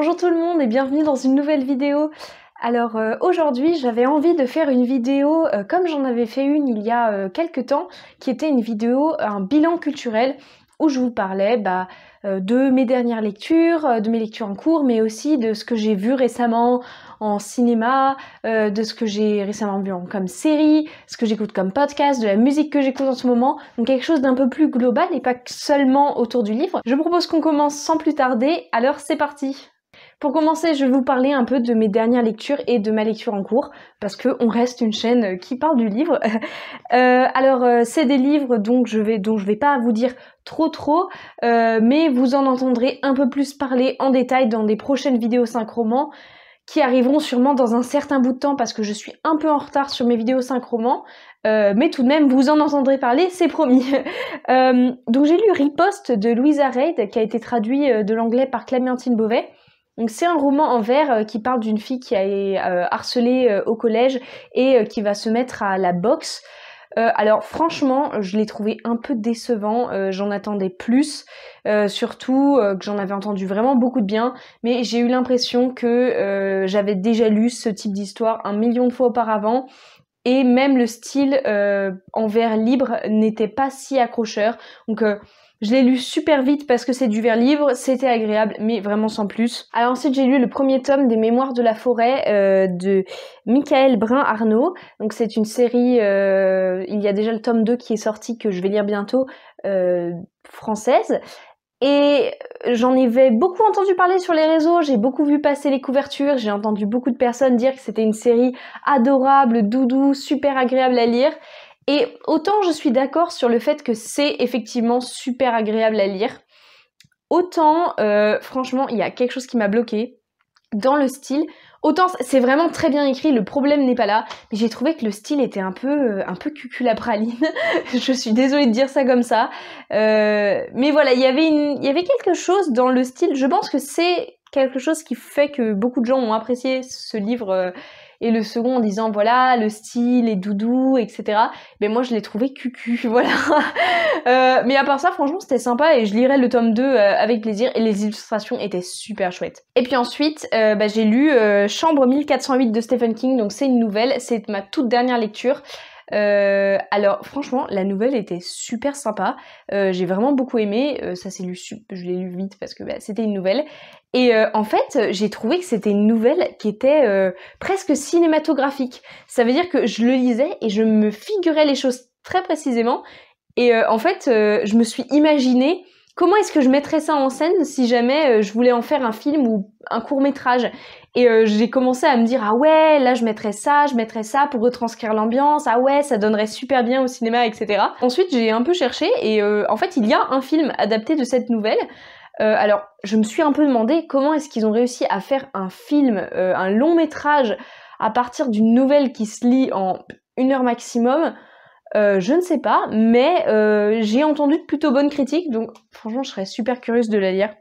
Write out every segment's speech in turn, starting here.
Bonjour tout le monde et bienvenue dans une nouvelle vidéo. Alors aujourd'hui j'avais envie de faire une vidéo comme j'en avais fait une il y a quelques temps, qui était une vidéo, un bilan culturel où je vous parlais de mes dernières lectures, de mes lectures en cours, mais aussi de ce que j'ai vu récemment en cinéma, de ce que j'ai récemment vu comme série, ce que j'écoute comme podcast, de la musique que j'écoute en ce moment, donc quelque chose d'un peu plus global et pas seulement autour du livre. Je propose qu'on commence sans plus tarder, alors c'est parti! Pour commencer, je vais vous parler un peu de mes dernières lectures et de ma lecture en cours, parce qu'on reste une chaîne qui parle du livre. C'est des livres dont je vais pas vous dire trop, mais vous en entendrez un peu plus parler en détail dans des prochaines vidéos 5 romans, qui arriveront sûrement dans un certain bout de temps, parce que je suis un peu en retard sur mes vidéos 5 romans, mais tout de même, vous en entendrez parler, c'est promis. Donc j'ai lu Riposte de Louisa Reid, qui a été traduit de l'anglais par Clémentine Beauvais. Donc c'est un roman en vers qui parle d'une fille qui a été harcelée au collège et qui va se mettre à la boxe. Alors franchement, je l'ai trouvé un peu décevant, j'en attendais plus, surtout que j'en avais entendu vraiment beaucoup de bien, mais j'ai eu l'impression que j'avais déjà lu ce type d'histoire 1 million de fois auparavant, et même le style en vers libre n'était pas si accrocheur, donc je l'ai lu super vite parce que c'est du vers libre, c'était agréable, mais vraiment sans plus. Alors ensuite j'ai lu le premier tome des Mémoires de la forêt de Michael Brun-Arnaud. Donc c'est une série, il y a déjà le tome 2 qui est sorti, que je vais lire bientôt, française. Et j'en avais beaucoup entendu parler sur les réseaux, j'ai beaucoup vu passer les couvertures, j'ai entendu beaucoup de personnes dire que c'était une série adorable, doudou, super agréable à lire. Et autant je suis d'accord sur le fait que c'est effectivement super agréable à lire, autant franchement il y a quelque chose qui m'a bloqué dans le style. Autant c'est vraiment très bien écrit, le problème n'est pas là, mais j'ai trouvé que le style était un peu cucul à praline. Je suis désolée de dire ça comme ça, mais voilà, il y avait quelque chose dans le style. Je pense que c'est quelque chose qui fait que beaucoup de gens ont apprécié ce livre et le second en disant voilà, le style est doudou, etc. Mais moi je l'ai trouvé cucu, voilà. Mais à part ça, franchement c'était sympa et je lirai le tome 2 avec plaisir, et les illustrations étaient super chouettes. Et puis ensuite j'ai lu Chambre 1408 de Stephen King, donc c'est une nouvelle, c'est ma toute dernière lecture. Alors franchement la nouvelle était super sympa, j'ai vraiment beaucoup aimé, ça s'est lu, je l'ai lu vite parce que c'était une nouvelle, et en fait j'ai trouvé que c'était une nouvelle qui était presque cinématographique. Ça veut dire que je le lisais et je me figurais les choses très précisément, et en fait je me suis imaginé comment est-ce que je mettrais ça en scène si jamais je voulais en faire un film ou un court-métrage. Et j'ai commencé à me dire ah ouais, là je mettrais ça pour retranscrire l'ambiance, ah ouais, ça donnerait super bien au cinéma, etc. Ensuite j'ai un peu cherché et en fait il y a un film adapté de cette nouvelle. Alors je me suis un peu demandé comment est-ce qu'ils ont réussi à faire un film, un long métrage à partir d'une nouvelle qui se lit en 1 heure maximum. Je ne sais pas, mais j'ai entendu de plutôt bonnes critiques, donc franchement je serais super curieuse de la lire.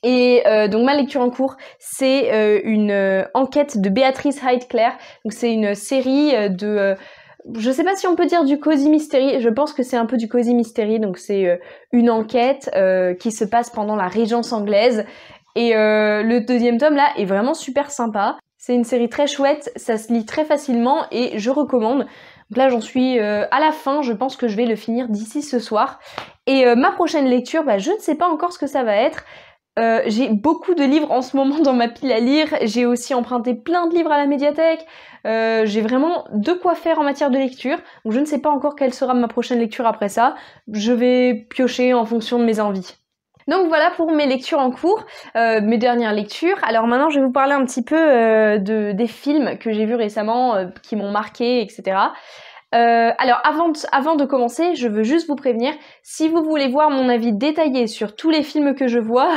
Et donc ma lecture en cours, c'est une enquête de Béatrice Hyde-Clare. Donc c'est une série je sais pas si on peut dire du cosy mystery, je pense que c'est un peu du cosy mystery, donc c'est une enquête qui se passe pendant la Régence anglaise. Et le deuxième tome là est vraiment super sympa. C'est une série très chouette, ça se lit très facilement et je recommande. Donc là j'en suis à la fin, je pense que je vais le finir d'ici ce soir. Et ma prochaine lecture, je ne sais pas encore ce que ça va être. J'ai beaucoup de livres en ce moment dans ma pile à lire, j'ai aussi emprunté plein de livres à la médiathèque, j'ai vraiment de quoi faire en matière de lecture, donc je ne sais pas encore quelle sera ma prochaine lecture après ça, je vais piocher en fonction de mes envies. Donc voilà pour mes lectures en cours, mes dernières lectures. Alors maintenant je vais vous parler un petit peu des films que j'ai vus récemment, qui m'ont marqué, etc. Alors avant de commencer, je veux juste vous prévenir, si vous voulez voir mon avis détaillé sur tous les films que je vois,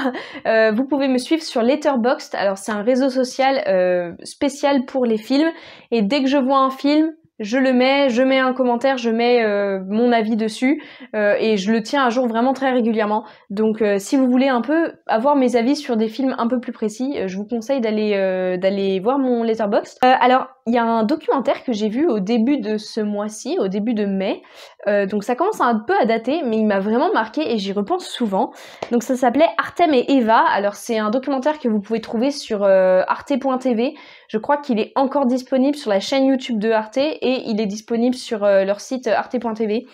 vous pouvez me suivre sur Letterboxd. Alors c'est un réseau social spécial pour les films, et dès que je vois un film, je le mets, je mets un commentaire, je mets mon avis dessus et je le tiens à jour vraiment très régulièrement. Donc si vous voulez un peu avoir mes avis sur des films un peu plus précis, je vous conseille d'aller voir mon Letterboxd. Alors il y a un documentaire que j'ai vu au début de ce mois-ci, au début de mai, donc ça commence un peu à dater, mais il m'a vraiment marqué et j'y repense souvent. Donc ça s'appelait Artem et Eva. Alors c'est un documentaire que vous pouvez trouver sur arte.tv. Je crois qu'il est encore disponible sur la chaîne YouTube de Arte et il est disponible sur leur site arte.tv.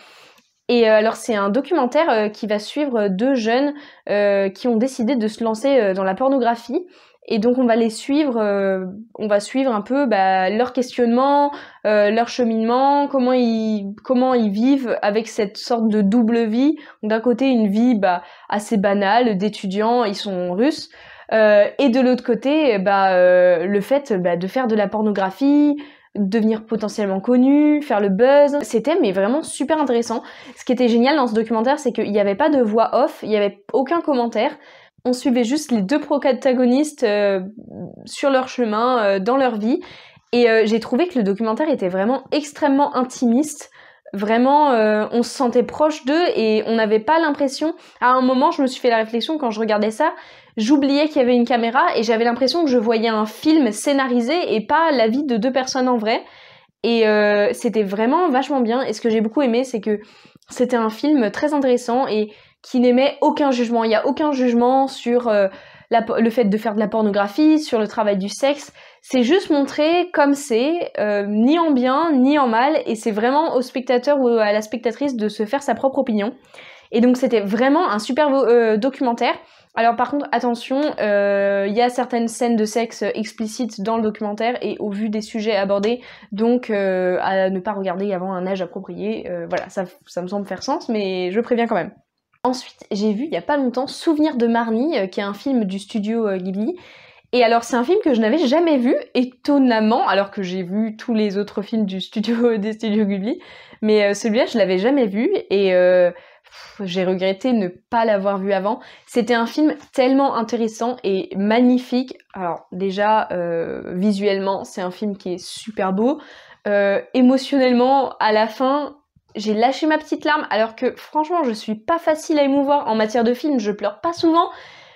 Et alors c'est un documentaire qui va suivre deux jeunes qui ont décidé de se lancer dans la pornographie. Et donc on va les suivre, on va suivre un peu leur questionnement, leur cheminement, comment ils vivent avec cette sorte de double vie. D'un côté une vie assez banale d'étudiants, ils sont russes. Et de l'autre côté, le fait de faire de la pornographie, devenir potentiellement connu, faire le buzz, c'était mais vraiment super intéressant. Ce qui était génial dans ce documentaire, c'est qu'il n'y avait pas de voix off, il n'y avait aucun commentaire. On suivait juste les deux protagonistes sur leur chemin, dans leur vie. Et j'ai trouvé que le documentaire était vraiment extrêmement intimiste. Vraiment, on se sentait proche d'eux et on n'avait pas l'impression... À un moment, je me suis fait la réflexion quand je regardais ça, j'oubliais qu'il y avait une caméra et j'avais l'impression que je voyais un film scénarisé et pas la vie de deux personnes en vrai. Et c'était vraiment vachement bien. Et ce que j'ai beaucoup aimé, c'est que c'était un film très intéressant et qui n'émet aucun jugement. Il n'y a aucun jugement sur le fait de faire de la pornographie, sur le travail du sexe. C'est juste montré comme c'est, ni en bien, ni en mal, et c'est vraiment au spectateur ou à la spectatrice de se faire sa propre opinion. Et donc c'était vraiment un super documentaire. Alors par contre, attention, il y a certaines scènes de sexe explicites dans le documentaire et au vu des sujets abordés, donc à ne pas regarder avant un âge approprié. Voilà, ça me semble faire sens, mais je préviens quand même. Ensuite, j'ai vu il y a pas longtemps Souvenir de Marnie, qui est un film du studio Ghibli. Et alors c'est un film que je n'avais jamais vu, étonnamment, alors que j'ai vu tous les autres films des studios Ghibli, mais celui-là je l'avais jamais vu et j'ai regretté ne pas l'avoir vu avant. C'était un film tellement intéressant et magnifique. Alors déjà, visuellement, c'est un film qui est super beau. Émotionnellement, à la fin, j'ai lâché ma petite larme, alors que franchement, je suis pas facile à émouvoir en matière de film, je pleure pas souvent,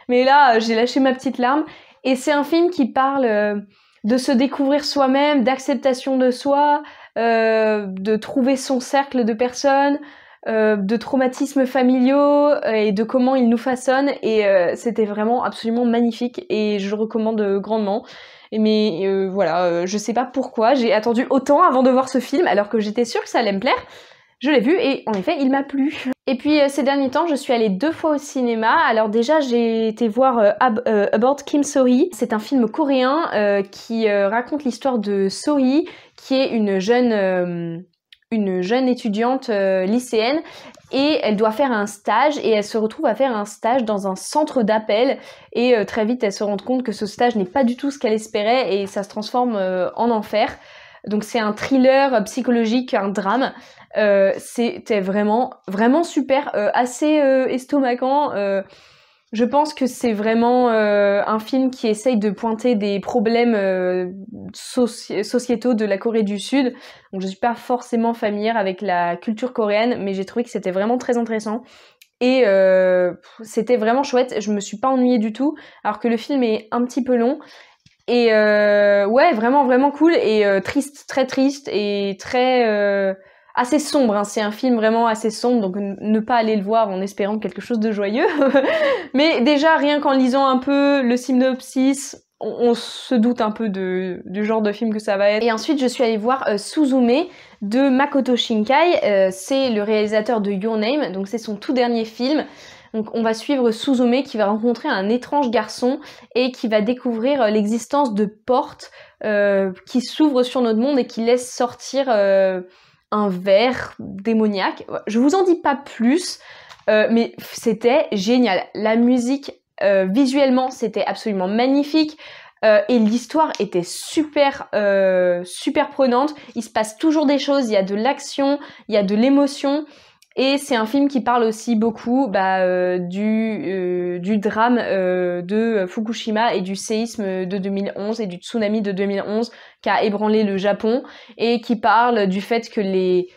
mais là, j'ai lâché ma petite larme. Et c'est un film qui parle de se découvrir soi-même, d'acceptation de soi, de trouver son cercle de personnes, de traumatismes familiaux et de comment ils nous façonnent. Et c'était vraiment absolument magnifique et je le recommande grandement. Mais voilà, je sais pas pourquoi, j'ai attendu autant avant de voir ce film alors que j'étais sûre que ça allait me plaire. Je l'ai vu et en effet il m'a plu. Et puis ces derniers temps je suis allée 2 fois au cinéma. Alors déjà j'ai été voir About Kim So-hee. C'est un film coréen qui raconte l'histoire de So-hee, qui est une jeune étudiante lycéenne, et elle doit faire un stage et elle se retrouve à faire un stage dans un centre d'appel et très vite elle se rend compte que ce stage n'est pas du tout ce qu'elle espérait et ça se transforme en enfer. Donc c'est un thriller psychologique, un drame. C'était vraiment super, assez estomacant. Je pense que c'est vraiment un film qui essaye de pointer des problèmes sociétaux de la Corée du Sud. Donc je suis pas forcément familière avec la culture coréenne, mais j'ai trouvé que c'était vraiment très intéressant. Et c'était vraiment chouette, je me suis pas ennuyée du tout, alors que le film est un petit peu long. Et ouais, vraiment cool et triste, très triste et très... assez sombre, hein. C'est un film vraiment assez sombre, donc ne pas aller le voir en espérant quelque chose de joyeux. Mais déjà, rien qu'en lisant un peu le synopsis, on se doute un peu du genre de film que ça va être. Et ensuite, je suis allée voir Suzume de Makoto Shinkai. C'est le réalisateur de Your Name, donc c'est son tout dernier film. Donc on va suivre Suzume qui va rencontrer un étrange garçon et qui va découvrir l'existence de portes qui s'ouvrent sur notre monde et qui laissent sortir... un ver démoniaque. Je vous en dis pas plus, mais c'était génial. La musique, visuellement, c'était absolument magnifique. Et l'histoire était super prenante. Il se passe toujours des choses, il y a de l'action, il y a de l'émotion. Et c'est un film qui parle aussi beaucoup du drame de Fukushima et du séisme de 2011 et du tsunami de 2011 qui a ébranlé le Japon, et qui parle du fait que les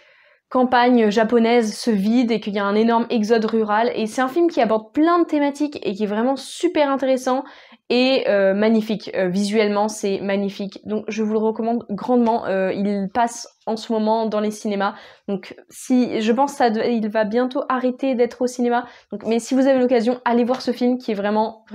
campagnes japonaises se vident et qu'il y a un énorme exode rural. Et c'est un film qui aborde plein de thématiques et qui est vraiment super intéressant et magnifique. Visuellement, c'est magnifique. Donc je vous le recommande grandement. Il passe en ce moment dans les cinémas. Donc si je pense il va bientôt arrêter d'être au cinéma. Donc, mais si vous avez l'occasion, allez voir ce film qui est vraiment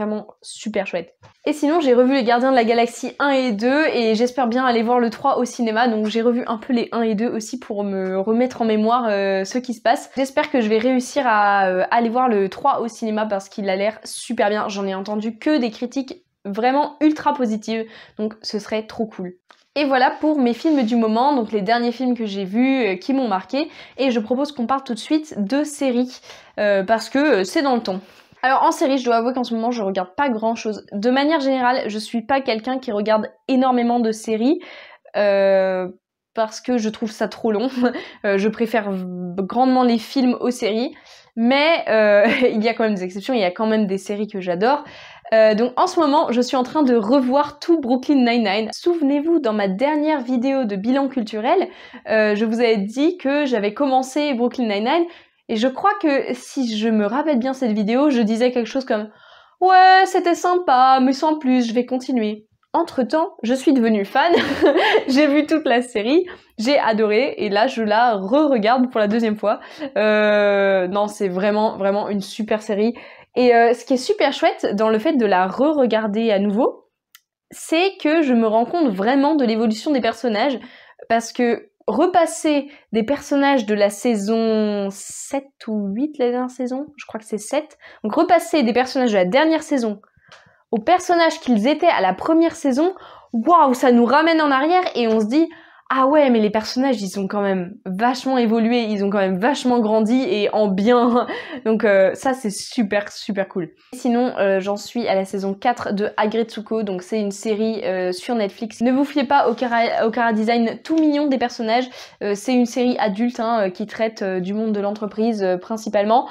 super chouette. Et sinon, j'ai revu Les Gardiens de la Galaxie 1 et 2 et j'espère bien aller voir le 3 au cinéma. Donc j'ai revu un peu les 1 et 2 aussi pour me remettre en mémoire ce qui se passe. J'espère que je vais réussir à aller voir le 3 au cinéma parce qu'il a l'air super bien. J'en ai entendu que des critiques vraiment ultra positives. Donc ce serait trop cool. Et voilà pour mes films du moment, donc les derniers films que j'ai vus qui m'ont marqué. Et je propose qu'on parle tout de suite de séries parce que c'est dans le ton. Alors en série, je dois avouer qu'en ce moment, je regarde pas grand chose. De manière générale, je suis pas quelqu'un qui regarde énormément de séries parce que je trouve ça trop long. Je préfère grandement les films aux séries. Mais il y a quand même des exceptions, il y a quand même des séries que j'adore. Donc en ce moment, je suis en train de revoir tout Brooklyn Nine-Nine. Souvenez-vous, dans ma dernière vidéo de bilan culturel, je vous avais dit que j'avais commencé Brooklyn Nine-Nine. Et je crois que si je me rappelle bien cette vidéo, je disais quelque chose comme « Ouais, c'était sympa, mais sans plus, je vais continuer ». Entre-temps, je suis devenue fan, j'ai vu toute la série, j'ai adoré, et là je la re-regarde pour la deuxième fois. Non, c'est vraiment une super série. Et ce qui est super chouette dans le fait de la re-regarder à nouveau, c'est que je me rends compte vraiment de l'évolution des personnages, parce que repasser des personnages de la saison 7 ou 8, la dernière saison, je crois que c'est 7, donc repasser des personnages de la dernière saison aux personnages qu'ils étaient à la première saison, waouh, ça nous ramène en arrière et on se dit ah ouais, mais les personnages ils ont quand même vachement évolué, ils ont quand même vachement grandi et en bien. Donc ça c'est super cool. Sinon j'en suis à la saison 4 de Agretsuko, donc c'est une série sur Netflix. Ne vous fiez pas au chara design tout mignon des personnages, c'est une série adulte qui traite du monde de l'entreprise principalement.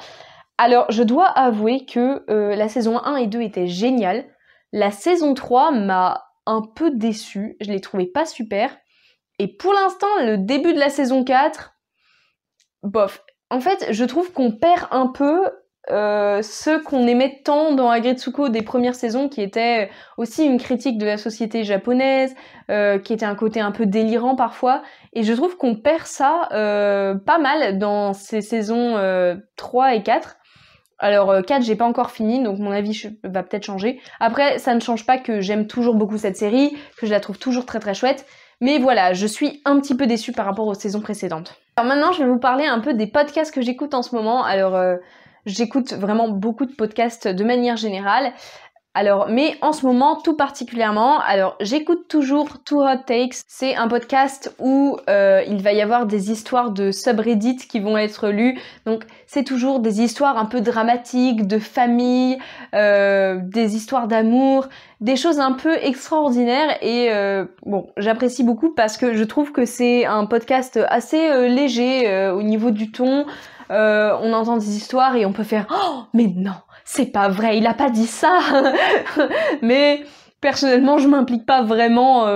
Alors je dois avouer que la saison 1 et 2 étaient géniales. La saison 3 m'a un peu déçue, je l'ai trouvée pas super. Et pour l'instant, le début de la saison 4, bof. En fait, je trouve qu'on perd un peu ce qu'on aimait tant dans Agretsuko des premières saisons, qui était aussi une critique de la société japonaise, qui était un côté un peu délirant parfois. Et je trouve qu'on perd ça pas mal dans ces saisons 3 et 4. Alors 4 j'ai pas encore fini, donc mon avis va peut-être changer. Après ça ne change pas que j'aime toujours beaucoup cette série, que je la trouve toujours très chouette. Mais voilà, je suis un petit peu déçue par rapport aux saisons précédentes. Alors maintenant je vais vous parler un peu des podcasts que j'écoute en ce moment. Alors j'écoute vraiment beaucoup de podcasts de manière générale. Alors, mais en ce moment, tout particulièrement, alors j'écoute toujours Too Hot Takes. C'est un podcast où il va y avoir des histoires de subreddit qui vont être lues. Donc, c'est toujours des histoires un peu dramatiques, de famille, des histoires d'amour, des choses un peu extraordinaires. Et bon, j'apprécie beaucoup parce que je trouve que c'est un podcast assez léger au niveau du ton. On entend des histoires et on peut faire « Oh, mais non !» C'est pas vrai, il a pas dit ça. Mais personnellement, je m'implique pas vraiment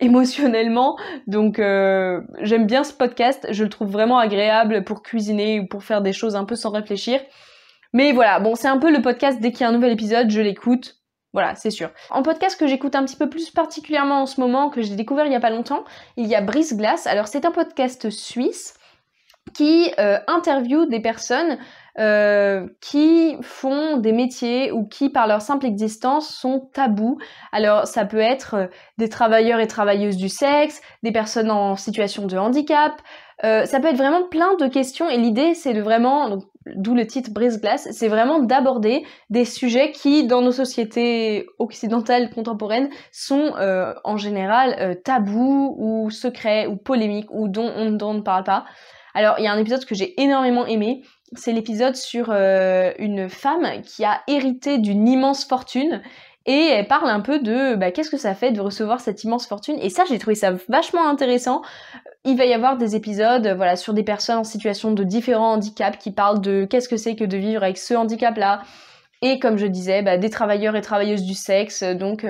émotionnellement, donc j'aime bien ce podcast, je le trouve vraiment agréable pour cuisiner ou pour faire des choses un peu sans réfléchir. Mais voilà, bon, c'est un peu le podcast, dès qu'il y a un nouvel épisode, je l'écoute. Voilà, c'est sûr. En podcast que j'écoute un petit peu plus particulièrement en ce moment, que j'ai découvert il y a pas longtemps, il y a Brise Glace. Alors c'est un podcast suisse qui interviewe des personnes qui font des métiers ou qui par leur simple existence sont tabous. Alors ça peut être des travailleurs et travailleuses du sexe, des personnes en situation de handicap, ça peut être vraiment plein de questions et l'idée c'est de vraiment, donc, d'où le titre Brise-Glace, c'est vraiment d'aborder des sujets qui dans nos sociétés occidentales contemporaines sont en général tabous ou secrets ou polémiques ou dont on ne parle pas. Alors il y a un épisode que j'ai énormément aimé, c'est l'épisode sur une femme qui a hérité d'une immense fortune et elle parle un peu de qu'est-ce que ça fait de recevoir cette immense fortune, et ça j'ai trouvé ça vachement intéressant. il va y avoir des épisodes voilà, sur des personnes en situation de différents handicaps qui parlent de qu'est-ce que c'est que de vivre avec ce handicap-là. Et comme je disais, des travailleurs et travailleuses du sexe. Donc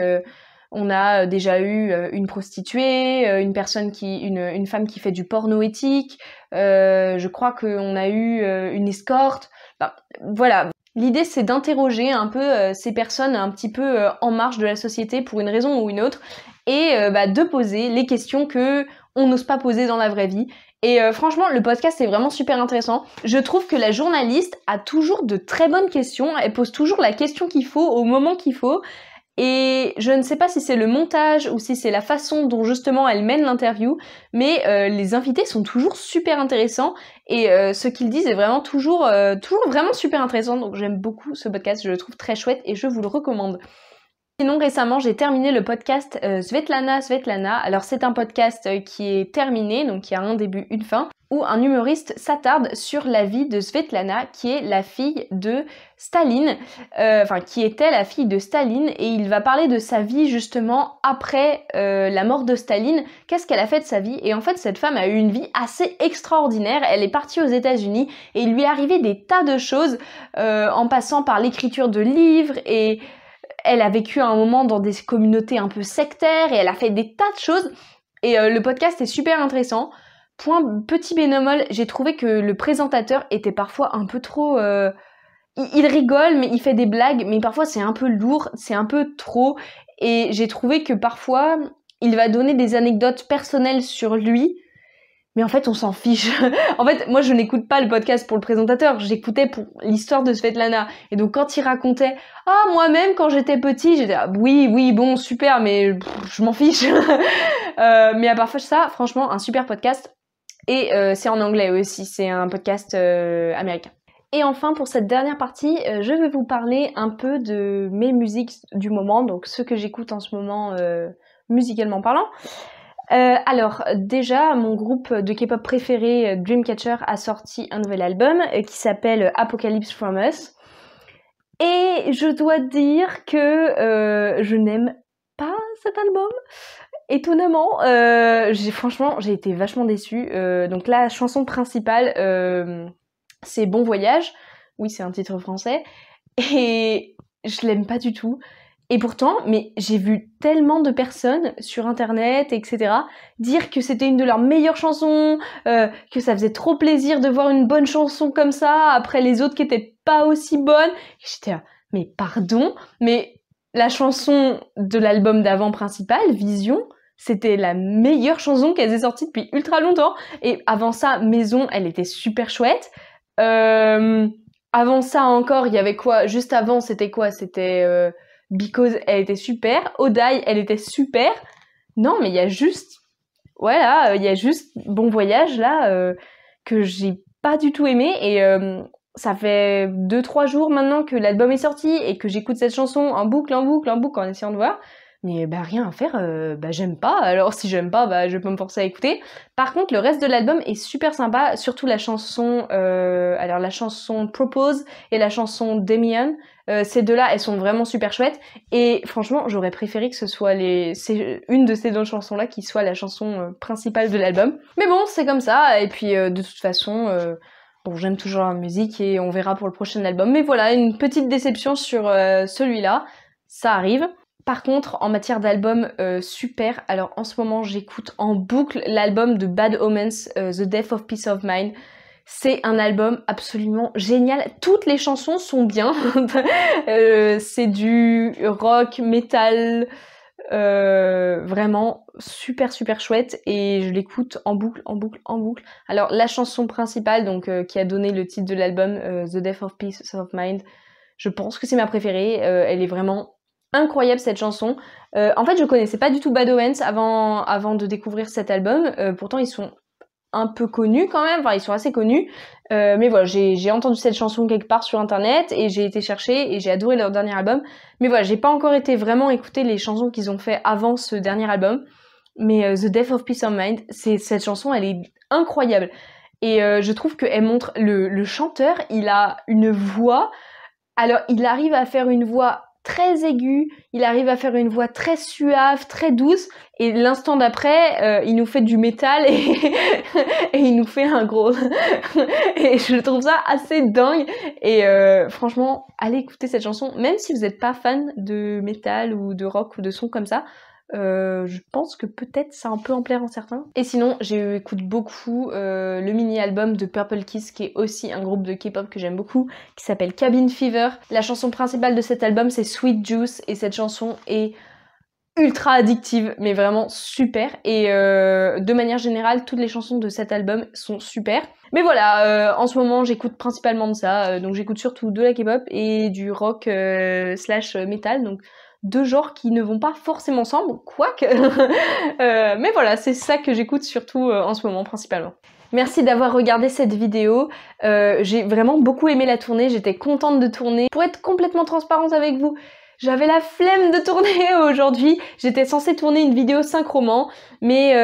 on a déjà eu une prostituée, une femme qui fait du porno éthique. Je crois qu'on a eu une escorte. Voilà. L'idée, c'est d'interroger un peu ces personnes un petit peu en marge de la société pour une raison ou une autre, et de poser les questions que on n'ose pas poser dans la vraie vie. Et franchement, le podcast est vraiment super intéressant. Je trouve que la journaliste a toujours de très bonnes questions. Elle pose toujours la question qu'il faut au moment qu'il faut. Et je ne sais pas si c'est le montage ou si c'est la façon dont justement elle mène l'interview, mais les invités sont toujours super intéressants et ce qu'ils disent est vraiment toujours vraiment super intéressant. Donc j'aime beaucoup ce podcast, je le trouve très chouette et je vous le recommande. Sinon récemment j'ai terminé le podcast Svetlana. Alors c'est un podcast qui est terminé, donc qui a un début, une fin, où un humoriste s'attarde sur la vie de Svetlana, qui est la fille de Staline, qui était la fille de Staline, et il va parler de sa vie justement après la mort de Staline, qu'est-ce qu'elle a fait de sa vie. Et en fait cette femme a eu une vie assez extraordinaire, elle est partie aux États-Unis et il lui est arrivé des tas de choses en passant par l'écriture de livres, et elle a vécu à un moment dans des communautés un peu sectaires et elle a fait des tas de choses et le podcast est super intéressant. Petit bémol, j'ai trouvé que le présentateur était parfois un peu trop... Il rigole, mais il fait des blagues, mais parfois c'est un peu lourd, c'est un peu trop, et j'ai trouvé que parfois il va donner des anecdotes personnelles sur lui, mais en fait on s'en fiche. En fait moi je n'écoute pas le podcast pour le présentateur, j'écoutais pour l'histoire de Svetlana. Et donc quand il racontait « Ah moi-même quand j'étais petit », j'étais « Oui bon super mais je m'en fiche ». Mais à part ça, franchement un super podcast. Et c'est en anglais aussi, c'est un podcast américain. Et enfin pour cette dernière partie, je vais vous parler un peu de mes musiques du moment, donc ce que j'écoute en ce moment musicalement parlant. Alors déjà mon groupe de K-pop préféré Dreamcatcher a sorti un nouvel album qui s'appelle Apocalypse from Us, et je dois dire que je n'aime pas cet album, étonnamment. Franchement j'ai été vachement déçue. Donc la chanson principale c'est Bon Voyage, oui c'est un titre français, et je l'aime pas du tout. Et pourtant, mais j'ai vu tellement de personnes sur internet, etc., dire que c'était une de leurs meilleures chansons, que ça faisait trop plaisir de voir une bonne chanson comme ça, après les autres qui étaient pas aussi bonnes. Et j'étais là, mais pardon, mais la chanson de l'album d'avant principal, Vision, c'était la meilleure chanson qu'elles aient sortie depuis ultra longtemps. Et avant ça, Maison, elle était super chouette. Avant ça encore, il y avait quoi? Juste avant, c'était quoi? C'était... Because elle était super, Odai elle était super. Non mais il y a juste, voilà, il y a juste Bon Voyage là que j'ai pas du tout aimé, et ça fait 2-3 jours maintenant que l'album est sorti et que j'écoute cette chanson en boucle en essayant de voir. Mais rien à faire, j'aime pas, alors si j'aime pas, je vais pas me forcer à écouter. Par contre le reste de l'album est super sympa, surtout la chanson la chanson Propose et la chanson Demian. Ces deux-là, elles sont vraiment super chouettes, et franchement j'aurais préféré que ce soit une de ces deux chansons-là qui soit la chanson principale de l'album. Mais bon, c'est comme ça, et puis de toute façon... Bon, j'aime toujours la musique et on verra pour le prochain album. Mais voilà, une petite déception sur celui-là, ça arrive. Par contre, en matière d'album, super. Alors en ce moment, j'écoute en boucle l'album de Bad Omens, The Death of Peace of Mind. C'est un album absolument génial. Toutes les chansons sont bien. C'est du rock, metal, vraiment super chouette, et je l'écoute en boucle. Alors la chanson principale, donc qui a donné le titre de l'album, The Death of Peace of Mind, je pense que c'est ma préférée. Elle est vraiment incroyable cette chanson. En fait je connaissais pas du tout Bad Omens avant de découvrir cet album. Pourtant ils sont un peu connus quand même, ils sont assez connus, mais voilà, j'ai entendu cette chanson quelque part sur internet et j'ai été chercher et j'ai adoré leur dernier album. Mais voilà, j'ai pas encore été vraiment écouter les chansons qu'ils ont fait avant ce dernier album, mais The Death of Peace of Mind, cette chanson elle est incroyable, et je trouve qu'elle montre le chanteur, il a une voix, alors il arrive à faire une voix très aigu, il arrive à faire une voix très suave, très douce, et l'instant d'après, il nous fait du métal et il nous fait un gros... et je trouve ça assez dingue, et franchement, allez écouter cette chanson, même si vous n'êtes pas fan de métal ou de rock ou de son comme ça, je pense que peut-être ça un peu en plaire en certains. Et sinon, j'écoute beaucoup le mini-album de Purple Kiss, qui est aussi un groupe de K-pop que j'aime beaucoup, qui s'appelle Cabin Fever. La chanson principale de cet album, c'est Sweet Juice, et cette chanson est ultra addictive, mais vraiment super. Et de manière générale, toutes les chansons de cet album sont super. Mais voilà, en ce moment, j'écoute principalement de ça. Donc j'écoute surtout de la K-pop et du rock slash metal. Donc deux genres qui ne vont pas forcément ensemble, quoique. Mais voilà, c'est ça que j'écoute surtout en ce moment principalement. Merci d'avoir regardé cette vidéo, j'ai vraiment beaucoup aimé la tournée, j'étais contente de tourner. Pour être complètement transparente avec vous, j'avais la flemme de tourner aujourd'hui, j'étais censée tourner une vidéo synchroment, mais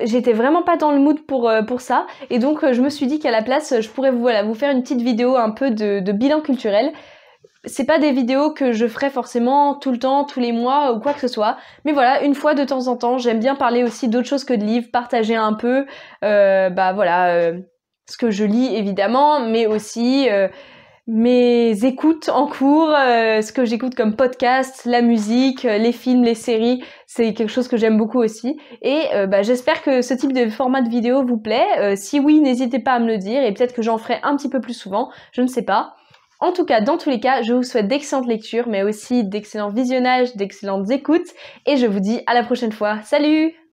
j'étais vraiment pas dans le mood pour ça, et donc je me suis dit qu'à la place, je pourrais vous faire une petite vidéo un peu de bilan culturel. C'est pas des vidéos que je ferai forcément tout le temps, tous les mois ou quoi que ce soit, mais voilà, une fois de temps en temps, j'aime bien parler aussi d'autres choses que de livres, partager un peu, ce que je lis évidemment, mais aussi mes écoutes en cours, ce que j'écoute comme podcast, la musique, les films, les séries, c'est quelque chose que j'aime beaucoup aussi. Et j'espère que ce type de format de vidéo vous plaît. Si oui, n'hésitez pas à me le dire et peut-être que j'en ferai un petit peu plus souvent, je ne sais pas. En tout cas, dans tous les cas, je vous souhaite d'excellentes lectures, mais aussi d'excellents visionnages, d'excellentes écoutes, et je vous dis à la prochaine fois. Salut!